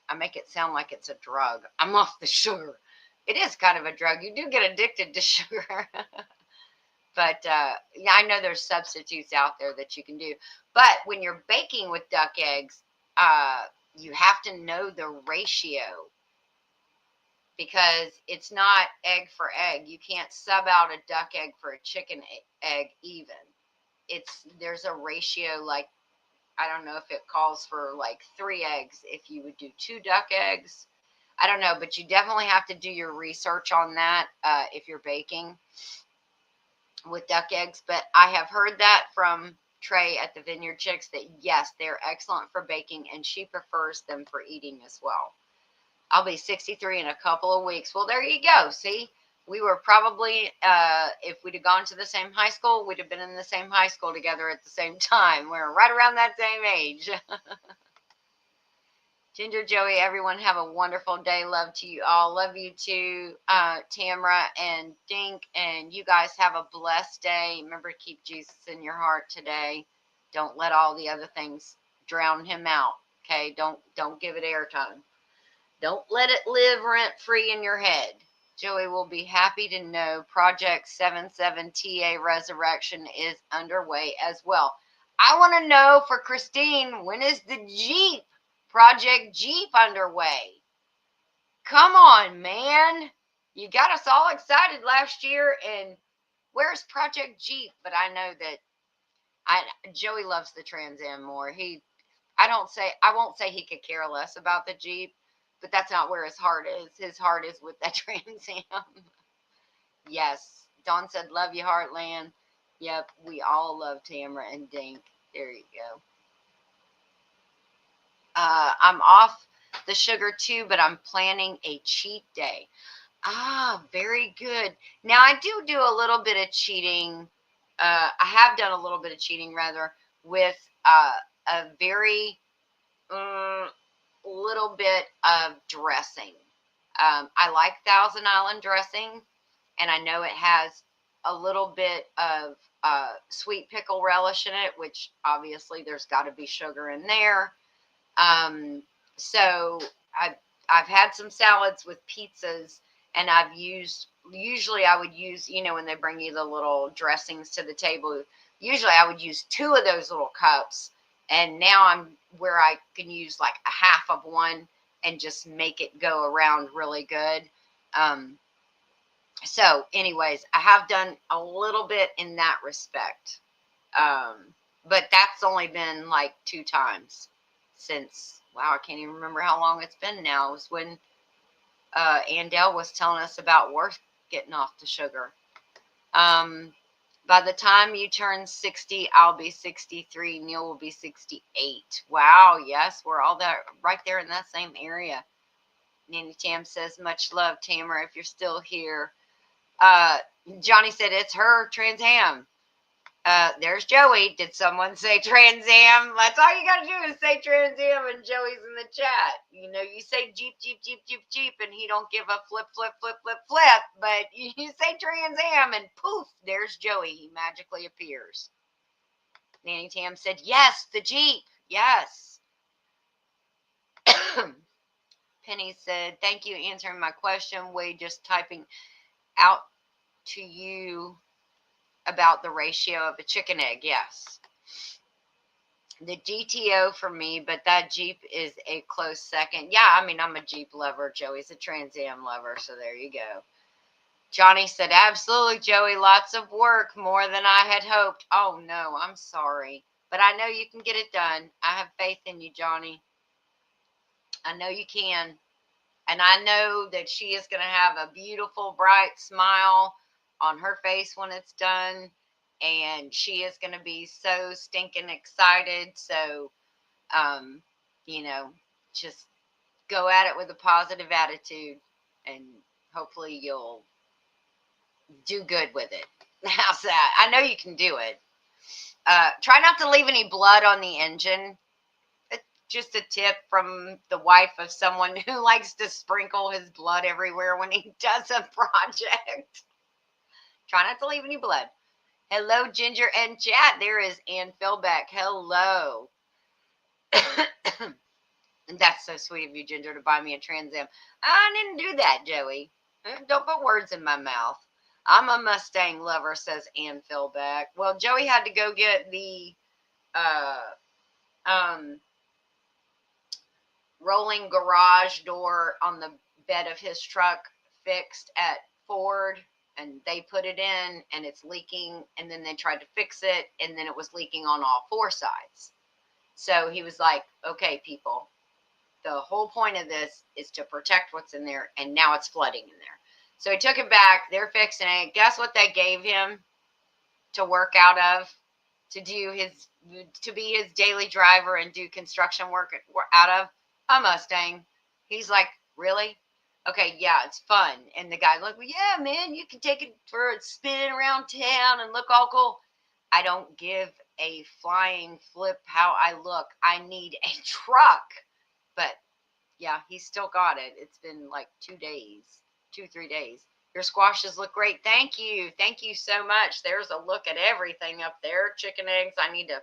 I make it sound like it's a drug. I'm off the sugar. It is kind of a drug. You do get addicted to sugar. But yeah, I know there's substitutes out there that you can do. But when you're baking with duck eggs, you have to know the ratio because it's not egg for egg. You can't sub out a duck egg for a chicken egg even. There's a ratio, like, I don't know if it calls for like 3 eggs if you would do 2 duck eggs. I don't know, but you definitely have to do your research on that if you're baking with duck eggs. But I have heard that from Trey at the Vineyard Chicks that yes, they're excellent for baking, and she prefers them for eating as well. I'll be 63 in a couple of weeks. Well, there you go. See, we were probably, if we'd have gone to the same high school, we'd have been in the same high school together at the same time. We're right around that same age. Ginger, Joey, everyone have a wonderful day. Love to you all. Love you too, Tamara and Dink. And you guys have a blessed day. Remember to keep Jesus in your heart today. Don't let all the other things drown him out. Okay, don't give it airtime. Don't let it live rent-free in your head. Joey will be happy to know Project 77 TA Resurrection is underway as well. I want to know for Christine, when is the Jeep, Project Jeep underway? Come on, man. You got us all excited last year, and where's Project Jeep? But I know that Joey loves the Trans Am more. I won't say he could care less about the Jeep, but that's not where his heart is. His heart is with that Trans Am. Yes. Dawn said, love you, Heartland. Yep, we all love Tamara and Dink. There you go. I'm off the sugar too, but I'm planning a cheat day. Ah, very good. Now, I do a little bit of cheating. I have done a little bit of cheating, rather, with a very little bit of dressing. I like Thousand Island dressing, and I know it has a little bit of sweet pickle relish in it, which obviously there's got to be sugar in there. So I've had some salads with pizzas, and usually I would use, you know, when they bring you the little dressings to the table, usually I would use 2 of those little cups, and now I'm where I can use like a half of one and just make it go around really good. So anyways, I have done a little bit in that respect. But that's only been like 2 times since, wow, I can't even remember how long it's been now. It was when Andell was telling us about Worth getting off the sugar. By the time you turn 60, I'll be 63. Neil will be 68. Wow, yes, we're all there, right there in that same area. Nanny Tam says, much love, Tamara, if you're still here. Johnny said, it's her, Trans Am. There's Joey. Did someone say Trans Am? That's all you got to do is say Trans Am, and Joey's in the chat. You know, you say Jeep, Jeep, Jeep, Jeep, Jeep, and he don't give a flip, flip, flip, flip, flip. But you say Trans Am, and poof, there's Joey. He magically appears. Nanny Tam said, yes, the Jeep. Yes. Penny said, thank you answering my question. Wade just typing out to you about the ratio of a chicken egg. Yes. The GTO for me, but that Jeep is a close second. Yeah, I mean, I'm a Jeep lover. Joey's a Trans Am lover, so there you go. Johnny said, absolutely, Joey, lots of work, more than I had hoped. Oh, no, I'm sorry. But I know you can get it done. I have faith in you, Johnny. I know you can. And I know that she is going to have a beautiful, bright smile on her face when it's done. And she is going to be so stinking excited. So, you know, just go at it with a positive attitude. And hopefully you'll do good with it. How's that? I know you can do it. Try not to leave any blood on the engine. Just a tip from the wife of someone who likes to sprinkle his blood everywhere when he does a project. Try not to leave any blood. Hello, Ginger and chat. There is Ann Philbeck. Hello. And that's so sweet of you, Ginger, to buy me a Trans Am. I didn't do that, Joey. Don't put words in my mouth. I'm a Mustang lover, says Ann Philbeck. Well, Joey had to go get the rolling garage door on the bed of his truck fixed at Ford, and they put it in and it's leaking, and then they tried to fix it, and then it was leaking on all four sides. So he was like, okay, people, the whole point of this is to protect what's in there, and now it's flooding in there. So he took it back. They're fixing it. Guess what they gave him to work out of, to be his daily driver and do construction work out of? A Mustang. He's like, really? Okay, yeah, it's fun. And the guy's like, well, yeah, man, you can take it for a spin around town and look all cool. I don't give a flying flip how I look. I need a truck. But yeah, he's still got it. It's been like 3 days. Your squashes look great. Thank you. Thank you so much. There's a look at everything up there. Chicken eggs. I need to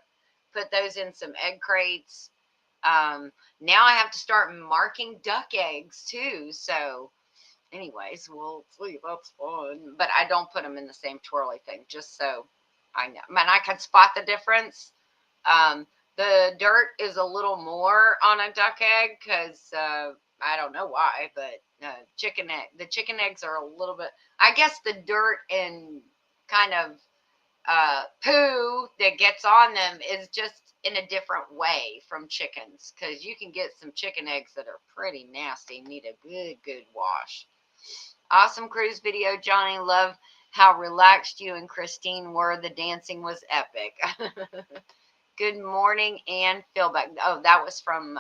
put those in some egg crates. Now I have to start marking duck eggs too. So anyways, we'll see. That's fun. But I don't put them in the same twirly thing, just so I know. Man, I can spot the difference. The dirt is a little more on a duck egg because I don't know why, but the chicken eggs are a little bit, I guess the dirt and kind of poo that gets on them is just in a different way from chickens, because you can get some chicken eggs that are pretty nasty, need a good wash. Awesome cruise video, Johnny. Love how relaxed you and Christine were. The dancing was epic. Good morning, Ann Philbeck. Oh, that was from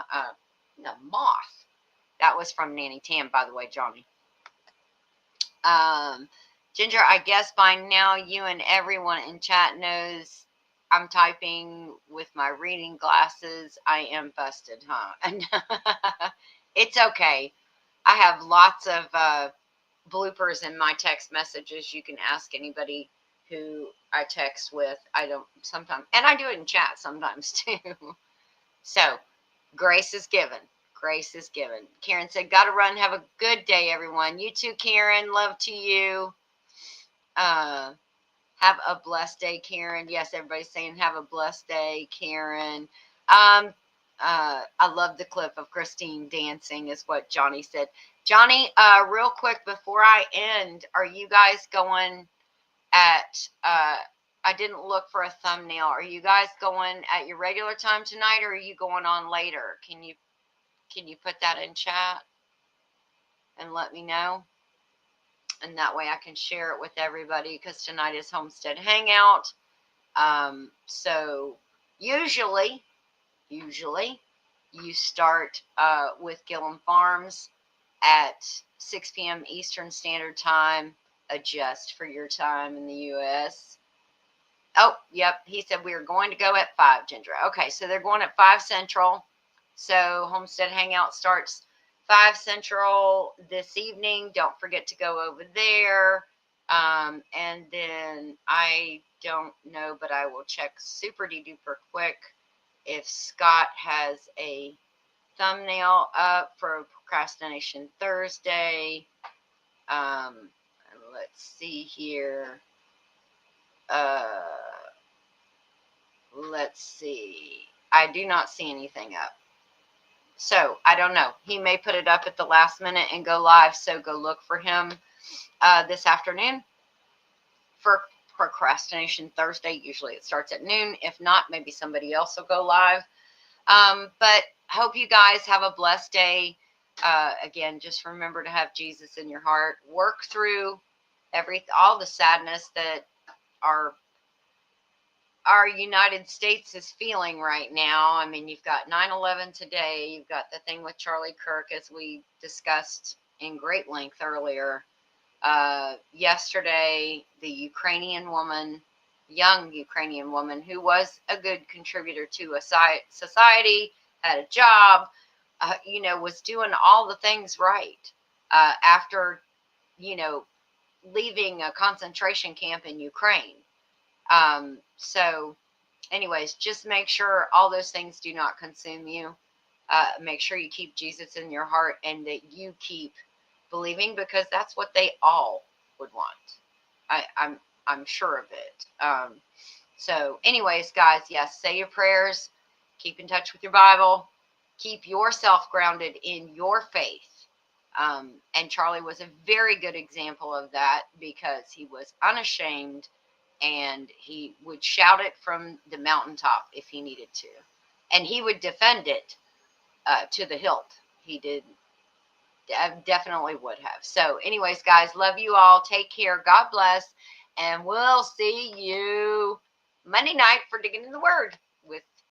the Moth. That was from Nanny Tam, by the way, Johnny. Ginger, I guess by now you and everyone in chat knows I'm typing with my reading glasses. I am busted, huh? It's okay. I have lots of bloopers in my text messages. You can ask anybody who I text with. I don't sometimes, and I do it in chat sometimes too. So, grace is given. Grace is given. Karen said, gotta run. Have a good day, everyone. You too, Karen. Love to you. Have a blessed day, Karen. Yes, everybody's saying have a blessed day, Karen. I love the clip of Christine dancing, is what Johnny said. Johnny, real quick before I end, are you guys going at, I didn't look for a thumbnail. Are you guys going at your regular time tonight, or are you going on later? Can you put that in chat and let me know? And that way I can share it with everybody, because tonight is Homestead Hangout. So usually you start with Gillum Farms at 6 p.m. Eastern Standard Time. Adjust for your time in the U.S. Oh, yep. He said we are going to go at 5, Ginger. Okay, so they're going at 5 Central. So Homestead Hangout starts 5 Central this evening. Don't forget to go over there. And then I don't know, but I will check super duper quick if Scott has a thumbnail up for Procrastination Thursday. Let's see here. let's see. I do not see anything up. So I don't know. He may put it up at the last minute and go live. So go look for him this afternoon for Procrastination Thursday. Usually it starts at noon. If not, maybe somebody else will go live. But hope you guys have a blessed day. Again, just remember to have Jesus in your heart. Work through all the sadness that our United States is feeling right now. I mean, you've got 9/11 today. You've got the thing with Charlie Kirk, as we discussed in great length earlier. Yesterday, the young Ukrainian woman who was a good contributor to a society, had a job, was doing all the things right after, leaving a concentration camp in Ukraine. So anyways, just make sure all those things do not consume you. Make sure you keep Jesus in your heart and that you keep believing, because that's what they all would want. I'm sure of it. So anyways, guys, yes, say your prayers, keep in touch with your Bible, keep yourself grounded in your faith. And Charlie was a very good example of that, because he was unashamed and he would shout it from the mountaintop if he needed to. And he would defend it to the hilt. He did. Definitely would have. So anyways, guys, love you all. Take care. God bless. And we'll see you Monday night for Digging in the Word.